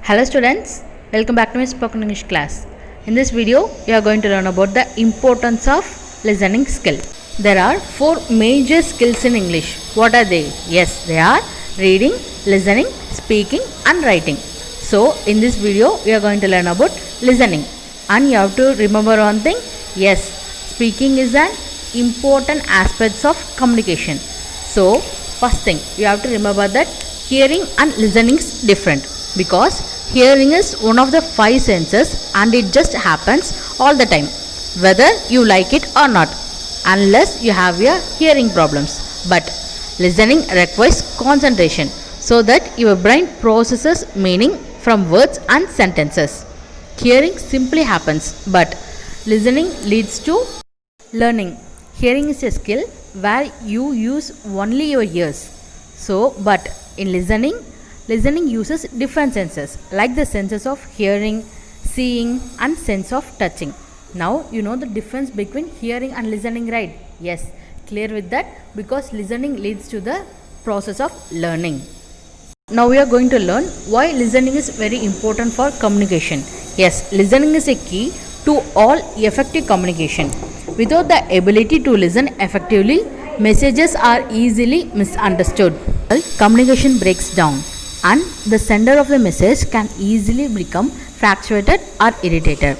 Hello students, welcome back to my spoken English class. In this video, we are going to learn about the importance of listening skill. There are four major skills in English. What are they? Yes, they are reading, listening, speaking and writing. So, in this video, we are going to learn about listening. And you have to remember one thing. Yes, speaking is an important aspect of communication. So, first thing, you have to remember that hearing and listening is different. Because hearing is one of the five senses and it just happens all the time, whether you like it or not, unless you have your hearing problems. But listening requires concentration so that your brain processes meaning from words and sentences. Hearing simply happens, but listening leads to learning. Hearing is a skill where you use only your ears. So, but in listening uses different senses like the senses of hearing, seeing and sense of touching. Now you know the difference between hearing and listening, right? Yes, clear with that, because listening leads to the process of learning. Now we are going to learn why listening is very important for communication. Yes, listening is a key to all effective communication. Without the ability to listen effectively, messages are easily misunderstood. Communication breaks down and the sender of the message can easily become frustrated or irritated.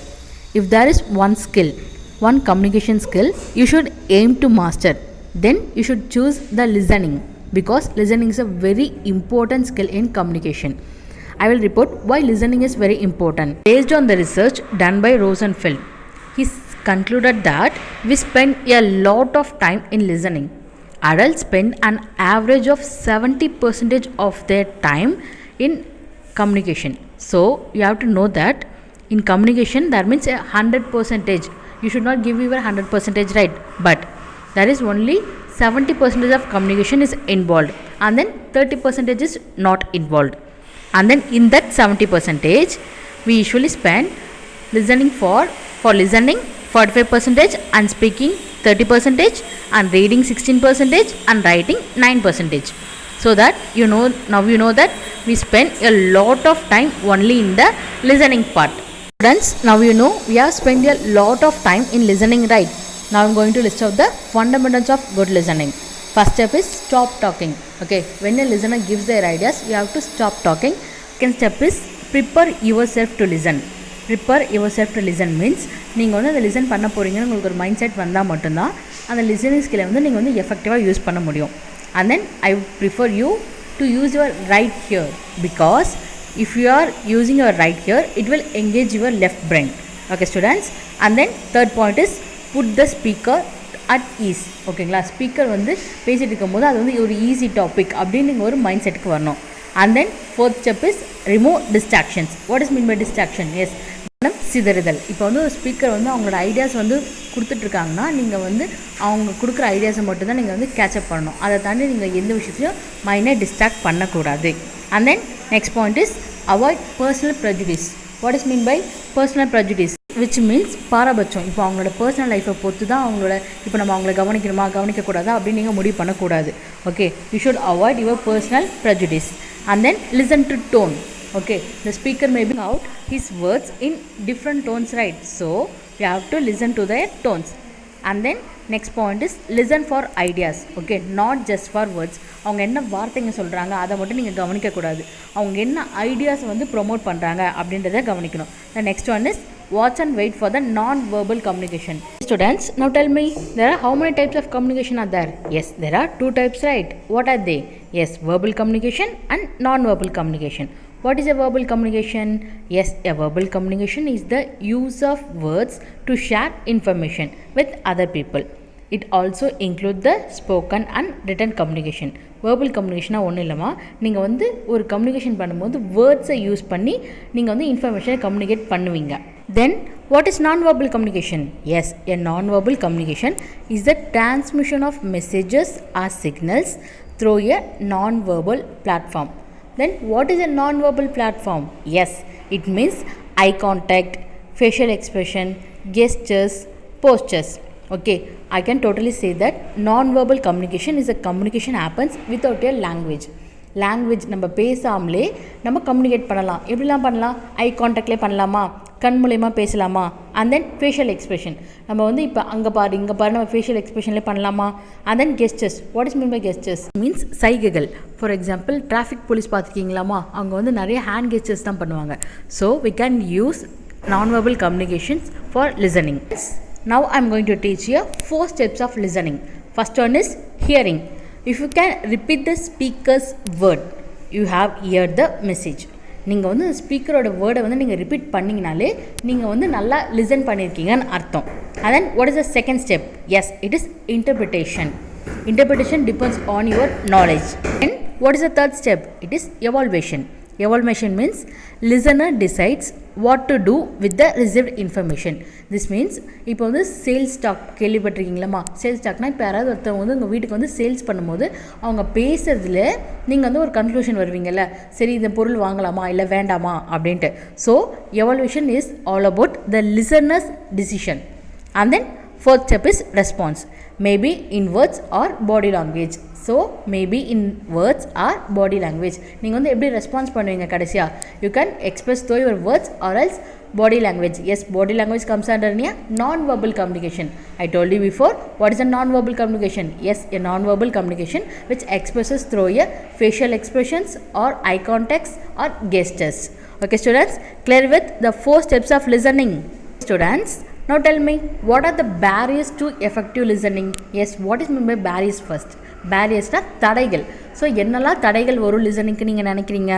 If there is one communication skill you should aim to master, then you should choose the listening, because listening is a very important skill in communication. I will report why listening is very important. Based on the research done by Rosenfeld, he concluded that we spend a lot of time in listening. Adults spend an average of 70% of their time in communication. So you have to know that in communication that means 100%. You should not give your 100%, right? But there is only 70% of communication is involved, and then 30% is not involved. And then in that 70%, we usually spend listening for listening 45% and speaking 30% and reading 16% and writing 9%. So that now you know that we spend a lot of time only in the listening part. Students, now you know we have spent a lot of time in listening, right? Now I am going to list out the fundamentals of good listening. First step is stop talking. Okay, when a listener gives their ideas, you have to stop talking. Second step is prepare yourself to listen. Prepare yourself to listen means நீங்கள் வந்து அதை listen பண்ண போகிறீங்கன்னு உங்களுக்கு ஒரு mind set வந்தால் மட்டும்தான் அந்த லிசனிங் ஸ்கில்லை வந்து நீங்கள் வந்து எஃபெக்டிவாக யூஸ் பண்ண முடியும். And then I would prefer you to use your right ear, because if you are using your right ear, it will engage your left brain. Okay students, and then third point is put the speaker at ease. ஓகேங்களா, speaker வந்து பேசிகிட்டு இருக்கும்போது அது வந்து ஒரு easy topic அப்படின்னு நீங்கள் ஒரு மைண்ட் செட்டுக்கு வரணும். And then fourth step is remove distractions. What is mean by distraction? Yes, சிதறுதல். இப்போ வந்து ஒரு ஸ்பீக்கர் வந்து அவங்களோட ஐடியாஸ் வந்து கொடுத்துட்ருக்காங்கன்னா நீங்கள் வந்து அவங்க கொடுக்குற ஐடியாஸை மட்டும்தான் நீங்கள் வந்து கேட்சப் பண்ணணும். அதை தாண்டி நீங்கள் எந்த விஷயத்தையும் மைண்டை டிஸ்ட்ராக்ட் பண்ணக்கூடாது. And then next point is avoid personal prejudice. What is mean by personal prejudice? Which means பாரபட்சம். இப்போ அவங்களோட பர்சனல் லைஃப்பை பொறுத்து தான் இப்போ நம்ம அவங்கள கவனிக்கணுமா கவனிக்கக்கூடாதா அப்படின்னு நீங்கள் முடிவு பண்ணக்கூடாது. Okay, you should avoid your personal prejudice. And then listen to tone. Okay, the speaker may bring out his words in different tones, right? So you have to listen to their tones. And then next point is listen for ideas. Okay, not just for words. அவங்க என்ன வார்த்தைங்க சொல்கிறாங்க அதை மட்டும் நீங்கள் கவனிக்கக்கூடாது. அவங்க என்ன ideas வந்து promote பண்ணுறாங்க அப்படின்றத கவனிக்கணும். The next one is watch and wait for the non-verbal communication. Students, now tell me, there are how many types of communication are there? Yes, there are two types, right? What are they? Yes, verbal communication and non-verbal communication. What is a verbal communication? Yes, a verbal communication is the use of words to share information with other people. It also includes the spoken and written communication. verbal communication ஒன்றும் இல்லைமா, நீங்கள் வந்து ஒரு communication பண்ணும்போது வேர்ட்ஸை use பண்ணி நீங்கள் வந்து இன்ஃபர்மேஷனை கம்யூனிகேட் பண்ணுவீங்க. Then what is non-verbal communication? Yes, a non-verbal communication is the transmission of messages or signals through a non-verbal platform. Then what is a non-verbal platform? Yes, it means eye contact, facial expression, gestures, postures. Okay, I can totally say that non-verbal communication is a communication happens without a language. Language நம்ம பேசாமலே நம்ம communicate பண்ணலாம். எப்படிலாம் பண்ணலாம்? ஐ கான்டாக்ட்லேயே பண்ணலாமா, கண் மூலயமா பேசலாமா, and then facial expression நம்ம வந்து இப்போ அங்கே பாரு இங்கே பாரு நம்ம ஃபேஷியல் எக்ஸ்பிரஷன்லேயே பண்ணலாமா. And then gestures. What is mean by gestures? Means சைகைகள். ஃபார் எக்ஸாம்பிள் டிராஃபிக் போலீஸ் பார்த்துருக்கீங்களாமா, அவங்க வந்து நிறைய ஹேண்ட் கெஸ்டர்ஸ் தான் பண்ணுவாங்க. So we can use non-verbal communications for listening. Now I am going to teach you 4 steps of listening. First one is hearing. If you can repeat the speaker's word, you have heard the message. நீங்கள் வந்து ஸ்பீக்கரோட வேர்டை வந்து நீங்கள் repeat பண்ணிங்கனாலே நீங்கள் வந்து நல்லா listen பண்ணியிருக்கீங்கன்னு அர்த்தம். And then what is the second step? Yes, it is interpretation. Interpretation depends on your knowledge. And what is the third step? It is evaluation. Evaluation means listener decides what to do with the received information. This means இப்போ வந்து sales talk கேள்விப்பட்டிருக்கீங்களாம்மா. Sales டாக்னா இப்போ யாராவது ஒருத்தவங்க வந்து உங்கள் வீட்டுக்கு வந்து sales பண்ணும்போது அவங்க பேசுறதுல நீங்கள் வந்து ஒரு கன்க்ளூஷன் வருவீங்கல்ல, சரி இந்த பொருள் வாங்கலாமா இல்லை வேண்டாமா அப்படின்ட்டு. So evaluation is all about the listener's decision. And then fourth step is response. Maybe in words or body language. So maybe in words or body language. நீங்கள் வந்து எப்படி ரெஸ்பான்ஸ் பண்ணுவீங்க கடைசியாக? You can express through your words or else body language. Yes, body language comes under near non-verbal communication. I told you before, what is a non-verbal communication? Yes, a non-verbal communication which expresses through a facial expressions or eye contacts or gestures. Okay students, clear with the 4 steps of listening? Students, now tell me, what are the barriers to effective listening? Yes, what is meant by barriers first? பேரியர்ஸ்னால் தடைகள். ஸோ என்னெல்லாம் தடைகள் வரும் லிசனிங்க்கு நீங்கள் நினைக்கிறீங்க?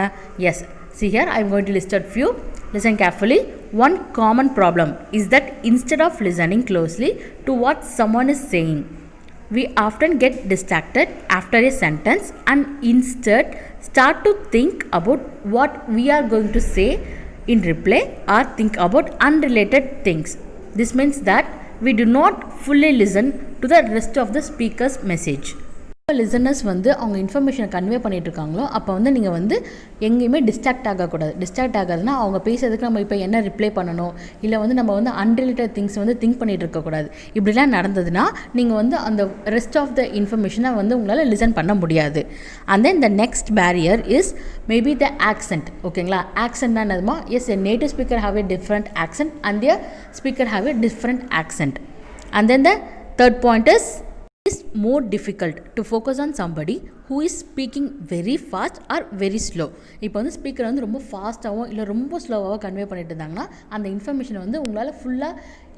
Yes, see here I am going to list out few. Listen carefully. One common problem is that instead of listening closely to what someone is saying, we often get distracted after a sentence and instead start to think about what we are going to say in reply or think about unrelated things. This means that we do not fully listen to the rest of the speaker's message. Listeners வந்து அவங்க இன்ஃபர்மேஷனை convey பண்ணிட்டு இருக்காங்களோ அப்போ வந்து நீங்கள் வந்து எங்கேயுமே டிஸ்ட்ராக்ட் ஆகக்கூடாது. டிஸ்ட்ராக்ட் ஆகாதுன்னா அவங்க பேசுறதுக்கு நம்ம இப்போ என்ன ரிப்ளை பண்ணணும், இல்லை வந்து நம்ம வந்து அன்ரிலேட்டட் திங்ஸ் வந்து திங்க் பண்ணிகிட்டு இருக்கக்கூடாது. இப்படிலாம் நடந்ததுன்னா நீங்கள் வந்து அந்த ரெஸ்ட் ஆஃப் த இன்ஃபர்மேஷனை வந்து உங்களால் லிசன் பண்ண முடியாது. And then the next barrier is maybe the accent. ஓகேங்களா? ஆக்சென்ட்னா என்னதுமா? Yes, a native speaker have a different accent and their speaker have a different accent. And then the third point is more difficult to focus on somebody who is speaking very fast or very slow. இப்போ வந்து speaker வந்து ரொம்ப ஃபாஸ்ட்டாகவும் இல்லை ரொம்ப ஸ்லோவாகவும் convey பண்ணிட்டு இருந்தாங்கன்னா அந்த இன்ஃபர்மேஷனை வந்து உங்களால் ஃபுல்லாக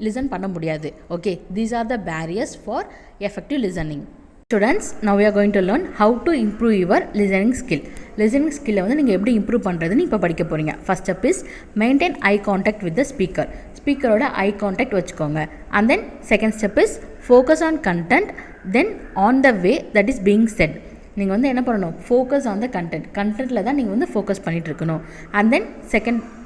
லிசன் பண்ண முடியாது. Okay, these are the barriers for effective listening. Students, now we are going to learn how to improve your listening skill. Listening ஸ்கில்லை வந்து நீங்கள் எப்படி இம்ப்ரூவ் பண்ணுறதுன்னு இப்போ படிக்க போகிறீங்க. First step is maintain eye contact with the speaker. ஸ்பீக்கரோட eye contact வச்சுக்கோங்க. And then second step is focus on content, then on the way that is being said. நீங்கள் வந்து என்ன பண்ணணும்? Focus on the content. கண்டென்ட்டில் தான் நீங்கள் வந்து ஃபோக்கஸ் பண்ணிகிட்டு இருக்கணும். And then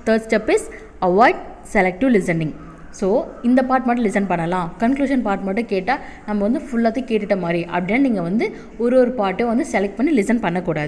third step is avoid selective listening. So இந்த பார்ட் மட்டும் லிசன் பண்ணலாம், கன்க்ளூஷன் பார்ட் மட்டும் கேட்டால் நம்ம வந்து ஃபுல்லாத்தையும் கேட்டுட்ட மாதிரி அப்படின்னு நீங்கள் வந்து ஒரு பார்ட்டையும் வந்து செலக்ட் பண்ணி லிசன் பண்ணக்கூடாது.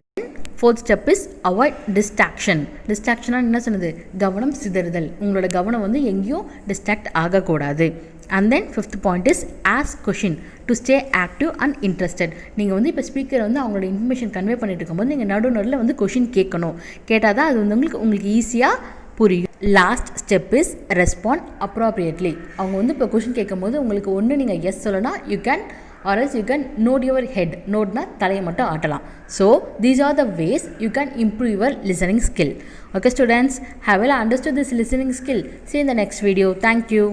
Fourth step is avoid distraction. டிஸ்ட்ராக்ஷனாக என்ன சொன்னது? கவனம் சிதறுதல். உங்களோட கவனம் வந்து எங்கேயும் டிஸ்ட்ராக்ட் ஆகக்கூடாது. And then fifth point is ask question to stay active and interested. நீங்கள் வந்து இப்போ ஸ்பீக்கர் வந்து அவங்களோட இன்ஃபர்மேஷன் கன்வே பண்ணிட்டு இருக்கும்போது நீங்கள் நடுவில் வந்து கொஷின் கேட்கணும். கேட்டால் தான் அது வந்து உங்களுக்கு ஈஸியாக புரியும். Last step is respond appropriately. அவங்க வந்து இப்போ கொஷின் கேட்கும்போது உங்களுக்கு ஒன்று நீங்கள் எஸ் சொல்லணும், you can or else you can nod your head. நோட்னா தலையை மட்டும் ஆட்டலாம். So these are the ways you can improve your listening skill. Okay students, have you understood this listening skill? See you in the next video. Thank you.